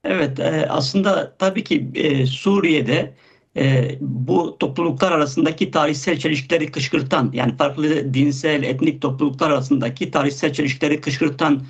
Evet, aslında tabii ki Suriye'de bu topluluklar arasındaki tarihsel çelişkileri kışkırtan, yani farklı dinsel, etnik topluluklar arasındaki tarihsel çelişkileri kışkırtan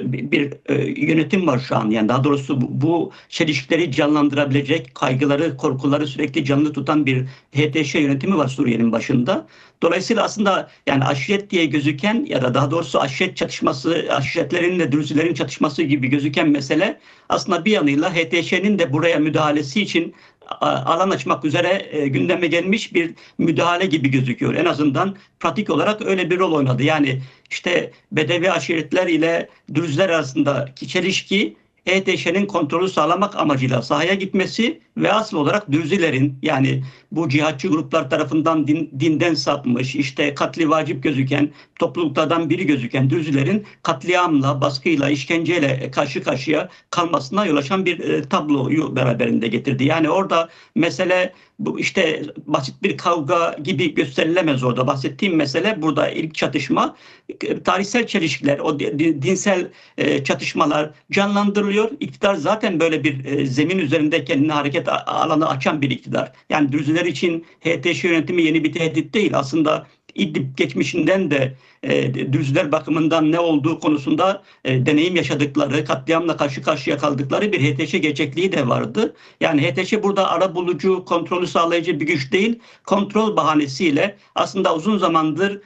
bir yönetim var şu an. Yani daha doğrusu bu çelişkileri canlandırabilecek, kaygıları, korkuları sürekli canlı tutan bir HTŞ yönetimi var Suriye'nin başında. Dolayısıyla aslında yani aşiret diye gözüken ya da daha doğrusu aşiret çatışması, aşiretlerin de Dürzilerin çatışması gibi gözüken mesele aslında bir yanıyla HTŞ'nin de buraya müdahalesi için alan açmak üzere gündeme gelmiş bir müdahale gibi gözüküyor. En azından pratik olarak öyle bir rol oynadı. Yani işte Bedevi aşiretler ile Dürüzler arasındaki çelişki HTŞ'nin kontrolü sağlamak amacıyla sahaya gitmesi ve asıl olarak Dürzilerin, yani bu cihatçı gruplar tarafından dinden sapmış, işte katli vacip gözüken, topluluklardan biri gözüken Dürzilerin katliamla, baskıyla, işkenceyle karşı karşıya kalmasına yol açan bir tabloyu beraberinde getirdi. Yani orada mesele bu işte basit bir kavga gibi gösterilemez orada. Bahsettiğim mesele burada ilk çatışma, tarihsel çelişkiler, o dinsel çatışmalar canlandırılıyor. İktidar zaten böyle bir zemin üzerinde kendine hareket alanı açan bir iktidar. Yani Dürziler için HTŞ yönetimi yeni bir tehdit değil. Aslında İdlib geçmişinden de Dürziler bakımından ne olduğu konusunda deneyim yaşadıkları, katliamla karşı karşıya kaldıkları bir HTŞ gerçekliği de vardı. Yani HTŞ burada arabulucu, kontrolü sağlayıcı bir güç değil, kontrol bahanesiyle aslında uzun zamandır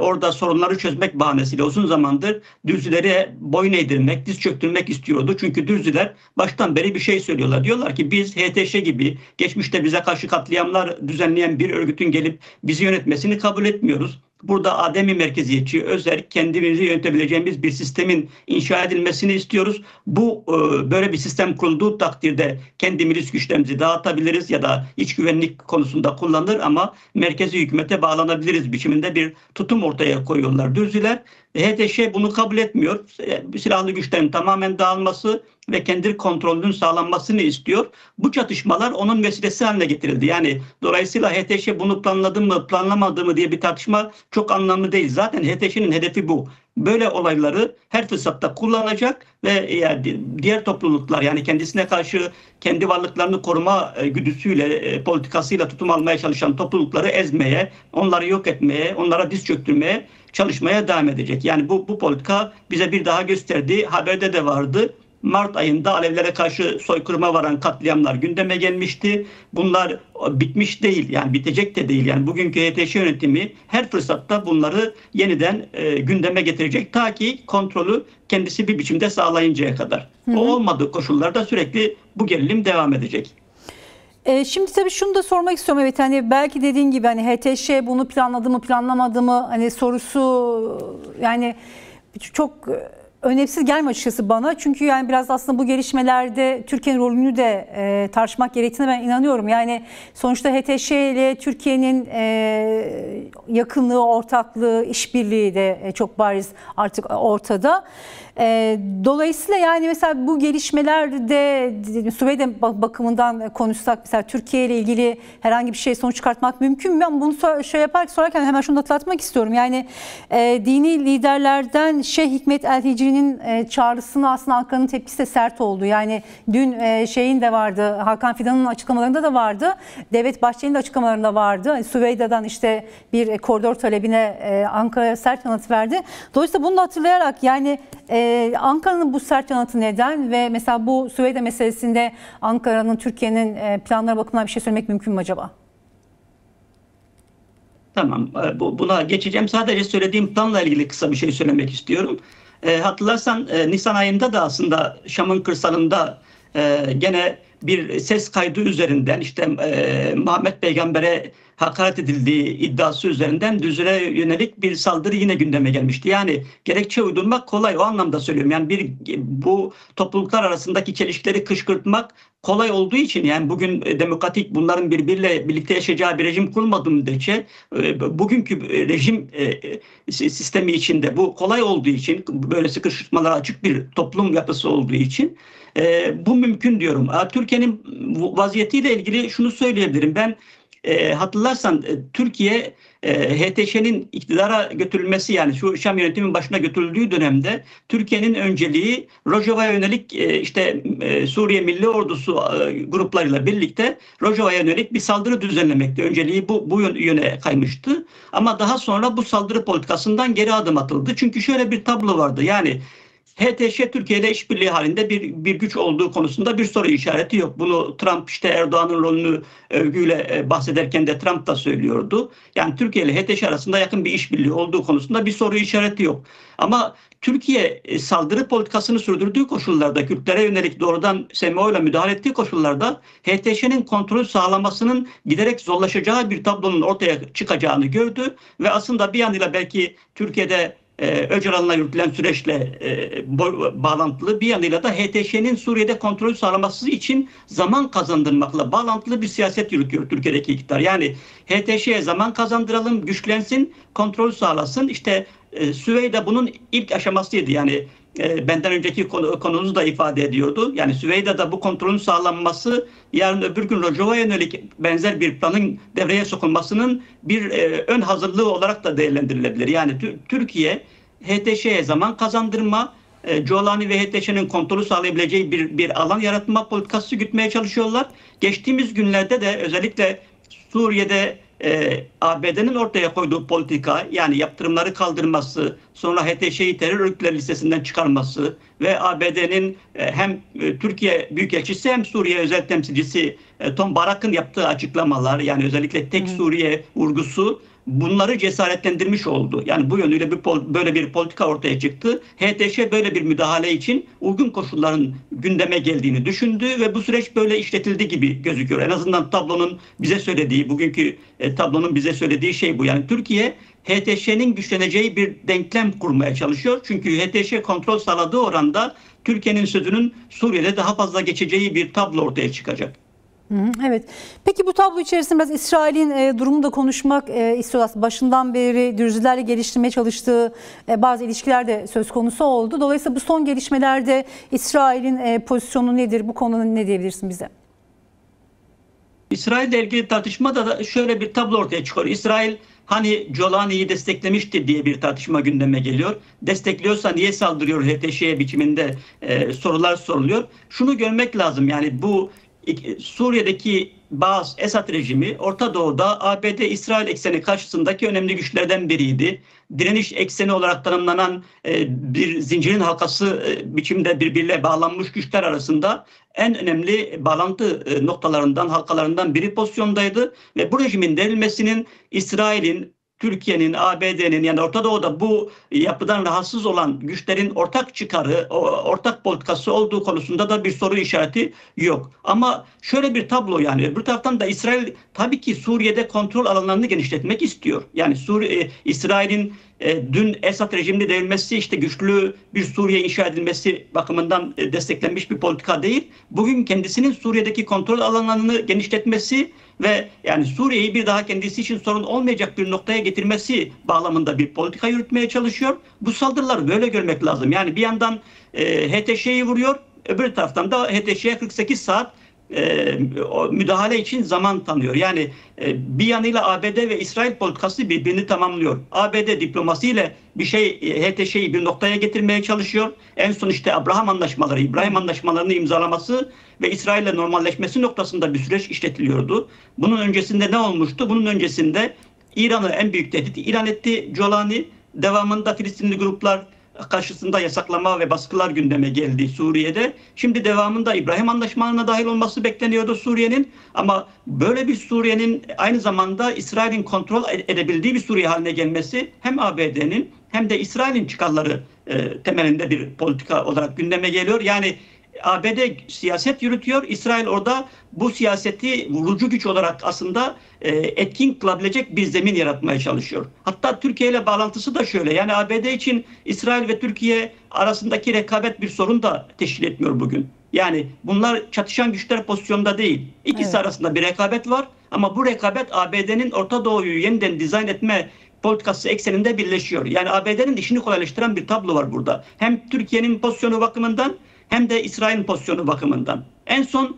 orada sorunları çözmek bahanesiyle uzun zamandır Dürzilere boyun eğdirmek, diz çöktürmek istiyordu. Çünkü Dürzüler baştan beri bir şey söylüyorlar. Diyorlar ki biz HTŞ gibi geçmişte bize karşı katliamlar düzenleyen bir örgütün gelip bizi yönetmesini kabul etmiyoruz. Burada ademi merkeziyetçi, özel, kendimizi yönetebileceğimiz bir sistemin inşa edilmesini istiyoruz. Bu böyle bir sistem kurulduğu takdirde kendi milis güçlerimizi dağıtabiliriz ya da iç güvenlik konusunda kullanılır ama merkezi hükümete bağlanabiliriz biçiminde bir tutum ortaya koyuyorlar Dürziler. HTŞ bunu kabul etmiyor. Silahlı güçlerin tamamen dağılması ve kendi kontrolünün sağlanmasını istiyor. Bu çatışmalar onun vesilesi haline getirildi. Yani dolayısıyla HTŞ bunu planladı mı, planlamadı mı diye bir tartışma çok anlamlı değil. Zaten HTŞ'nin hedefi bu. Böyle olayları her fırsatta kullanacak ve yani diğer topluluklar, yani kendisine karşı kendi varlıklarını koruma güdüsüyle, politikasıyla tutum almaya çalışan toplulukları ezmeye, onları yok etmeye, onlara diz çöktürmeye çalışmaya devam edecek. Yani bu politika bize bir daha gösterdi. Haberde de vardı. Mart ayında Alevlere karşı soykırıma varan katliamlar gündeme gelmişti. Bunlar bitmiş değil, yani bitecek de değil. Yani bugünkü HTŞ yönetimi her fırsatta bunları yeniden gündeme getirecek. Ta ki kontrolü kendisi bir biçimde sağlayıncaya kadar. Hı O hı. olmadığı koşullarda sürekli bu gerilim devam edecek. Şimdi tabii şunu da sormak istiyorum. Evet, hani belki dediğin gibi hani HTŞ bunu planladı mı planlamadı mı hani sorusu yani çok önemsiz gelmiyor açıkçası bana. Çünkü yani biraz aslında bu gelişmelerde Türkiye'nin rolünü de tartışmak gerektiğine ben inanıyorum. Yani sonuçta HTŞ ile Türkiye'nin yakınlığı, ortaklığı, işbirliği de çok bariz artık ortada. Dolayısıyla yani mesela bu gelişmelerde Suriye bakımından konuşsak, mesela Türkiye ile ilgili herhangi bir şey sonuç çıkartmak mümkün mü? Ben bunu şey yaparken sorarken hemen şunu da hatırlatmak istiyorum. Yani dini liderlerden Şeyh Hikmet El-Hicri'nin çağrısına aslında Ankara'nın tepkisi de sert oldu. Yani dün şeyin de vardı, Hakan Fidan'ın açıklamalarında da vardı. Devlet Bahçeli'nin de açıklamalarında vardı. Yani Süveyda'dan işte bir koridor talebine Ankara sert yanıt verdi. Dolayısıyla bunu da hatırlayarak yani Ankara'nın bu sert yanıtı neden ve mesela bu Süveyda meselesinde Ankara'nın, Türkiye'nin planları bakımından bir şey söylemek mümkün mü acaba? Tamam, buna geçeceğim. Sadece söylediğim planla ilgili kısa bir şey söylemek istiyorum. Hatırlarsan Nisan ayında da aslında Şam'ın kırsalında gene bir ses kaydı üzerinden işte Muhammed Peygamber'e hakaret edildiği iddiası üzerinden Düzür'e yönelik bir saldırı yine gündeme gelmişti. Yani gerekçe uydurmak kolay, o anlamda söylüyorum. Yani bu topluluklar arasındaki çelişkileri kışkırtmak kolay olduğu için, yani bugün demokratik bunların birbiriyle birlikte yaşayacağı bir rejim kurulmadığı müddetçe bugünkü rejim sistemi içinde bu kolay olduğu için, böyle sıkıştırmalara açık bir toplum yapısı olduğu için bu mümkün diyorum. Türkiye'nin vaziyetiyle ilgili şunu söyleyebilirim. Ben hatırlarsan Türkiye HTŞ'nin iktidara götürülmesi, yani şu Şam yönetimin başına götürüldüğü dönemde Türkiye'nin önceliği Rojava'ya yönelik Suriye Milli Ordusu gruplarıyla birlikte Rojava'ya yönelik bir saldırı düzenlemekti. Önceliği bu yöne kaymıştı. Ama daha sonra bu saldırı politikasından geri adım atıldı. Çünkü şöyle bir tablo vardı. Yani HTŞ Türkiye ile işbirliği halinde bir güç olduğu konusunda bir soru işareti yok. Bunu Trump Erdoğan'ın rolünü övgüyle bahsederken de Trump da söylüyordu. Yani Türkiye ile HTŞ arasında yakın bir işbirliği olduğu konusunda bir soru işareti yok. Ama Türkiye saldırı politikasını sürdürdüğü koşullarda, Kürtlere yönelik doğrudan SMO ile müdahale ettiği koşullarda HTŞ'nin kontrolü sağlamasının giderek zorlaşacağı bir tablonun ortaya çıkacağını gördü ve aslında bir yanıyla belki Türkiye'de Öcalan'la yürütülen süreçle bağlantılı, bir yanıyla da HTŞ'nin Suriye'de kontrolü sağlaması için zaman kazandırmakla bağlantılı bir siyaset yürütüyor Türkiye'deki iktidar. Yani HTŞ'ye zaman kazandıralım, güçlensin, kontrol sağlasın. İşte Süveyda bunun ilk aşamasıydı. Yani benden önceki konunuzu da ifade ediyordu. Yani Süveyda'da bu kontrolün sağlanması, yarın öbür gün Rojava'ya yönelik benzer bir planın devreye sokulmasının bir ön hazırlığı olarak da değerlendirilebilir. Yani Türkiye HTŞ'ye zaman kazandırma, Jolani ve HTŞ'nin kontrolü sağlayabileceği bir alan yaratma politikası gütmeye çalışıyorlar. Geçtiğimiz günlerde de özellikle Suriye'de ABD'nin ortaya koyduğu politika, yani yaptırımları kaldırması, sonra HTŞ'yi terör örgütleri listesinden çıkarması ve ABD'nin hem Türkiye Büyükelçisi hem Suriye özel temsilcisi Tom Barak'ın yaptığı açıklamalar, yani özellikle tek Suriye vurgusu bunları cesaretlendirmiş oldu. Yani bu yönüyle böyle bir politika ortaya çıktı. HTŞ böyle bir müdahale için uygun koşulların gündeme geldiğini düşündü ve bu süreç böyle işletildi gibi gözüküyor. En azından tablonun bize söylediği, bugünkü tablonun bize söylediği şey bu. Yani Türkiye HTŞ'nin güçleneceği bir denklem kurmaya çalışıyor. Çünkü HTŞ kontrol sağladığı oranda Türkiye'nin sözünün Suriye'de daha fazla geçeceği bir tablo ortaya çıkacak. Evet. Peki bu tablo içerisinde biraz İsrail'in durumu da konuşmak istiyoruz. Başından beri Dürzilerle geliştirmeye çalıştığı bazı ilişkiler de söz konusu oldu. Dolayısıyla bu son gelişmelerde İsrail'in pozisyonu nedir? Bu konuda ne diyebilirsin bize? İsrail'le ilgili tartışmada da şöyle bir tablo ortaya çıkıyor. İsrail hani Jolani'yi desteklemişti diye bir tartışma gündeme geliyor. Destekliyorsa niye saldırıyor HTŞ'ye biçiminde sorular soruluyor. Şunu görmek lazım, yani bu Suriye'deki Esad rejimi Orta Doğu'da ABD-İsrail ekseni karşısındaki önemli güçlerden biriydi. Direniş ekseni olarak tanımlanan bir zincirin halkası biçimde birbirine bağlanmış güçler arasında en önemli bağlantı noktalarından, halkalarından biri pozisyondaydı. Ve bu rejimin devrilmesinin İsrail'in, Türkiye'nin, ABD'nin, yani Orta Doğu'da bu yapıdan rahatsız olan güçlerin ortak çıkarı, ortak politikası olduğu konusunda da bir soru işareti yok. Ama şöyle bir tablo, yani öbür taraftan da İsrail tabii ki Suriye'de kontrol alanlarını genişletmek istiyor. Yani İsrail'in dün Esad rejiminin devrilmesi, işte güçlü bir Suriye inşa edilmesi bakımından desteklenmiş bir politika değil. Bugün kendisinin Suriye'deki kontrol alanlarını genişletmesi ve yani Suriye'yi bir daha kendisi için sorun olmayacak bir noktaya getirmesi bağlamında bir politika yürütmeye çalışıyor. Bu saldırıları böyle görmek lazım. Yani bir yandan HTŞ'yi vuruyor, öbür taraftan da HTŞ'ye 48 saat müdahale için zaman tanıyor. Yani bir yanıyla ABD ve İsrail politikası birbirini tamamlıyor. ABD diplomasiyle HTŞ'yi bir noktaya getirmeye çalışıyor. En son işte İbrahim anlaşmalarını imzalaması ve İsrail'le normalleşmesi noktasında bir süreç işletiliyordu. Bunun öncesinde ne olmuştu? Bunun öncesinde İran'ı en büyük tehdit ilan etti Jolani. Devamında Filistinli gruplar karşısında yasaklama ve baskılar gündeme geldi Suriye'de. Şimdi devamında İbrahim Anlaşmalarına dahil olması bekleniyordu Suriye'nin. Ama böyle bir Suriye'nin aynı zamanda İsrail'in kontrol edebildiği bir Suriye haline gelmesi hem ABD'nin hem de İsrail'in çıkarları temelinde bir politika olarak gündeme geliyor. Yani ABD siyaset yürütüyor. İsrail orada bu siyaseti vurucu güç olarak aslında etkin kılabilecek bir zemin yaratmaya çalışıyor. Hatta Türkiye ile bağlantısı da şöyle. Yani ABD için İsrail ve Türkiye arasındaki rekabet bir sorun da teşkil etmiyor bugün. Yani bunlar çatışan güçler pozisyonda değil. İkisi arasında bir rekabet var ama bu rekabet ABD'nin Orta Doğu'yu yeniden dizayn etme politikası ekseninde birleşiyor. Yani ABD'nin işini kolaylaştıran bir tablo var burada. Hem Türkiye'nin pozisyonu bakımından hem de İsrail'in pozisyonu bakımından. En son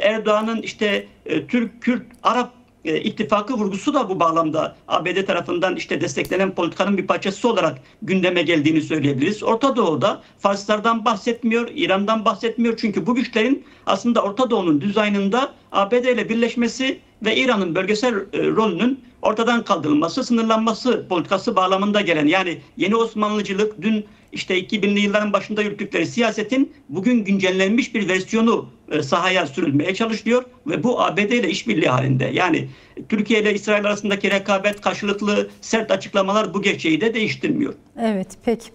Erdoğan'ın işte Türk, Kürt, Arap ittifakı vurgusu da bu bağlamda ABD tarafından işte desteklenen politikanın bir parçası olarak gündeme geldiğini söyleyebiliriz. Orta Doğu'da Farslardan bahsetmiyor, İran'dan bahsetmiyor. Çünkü bu güçlerin aslında Orta Doğu'nun dizaynında ABD ile birleşmesi ve İran'ın bölgesel rolünün ortadan kaldırılması, sınırlanması politikası bağlamında gelen, yani yeni Osmanlıcılık, dün işte 2000'li yılların başında yürüttükleri siyasetin bugün güncellenmiş bir versiyonu sahaya sürülmeye çalışılıyor ve bu ABD ile işbirliği halinde. Yani Türkiye ile İsrail arasındaki rekabet, karşılıklı sert açıklamalar bu gerçeği de değiştirmiyor. Evet, peki.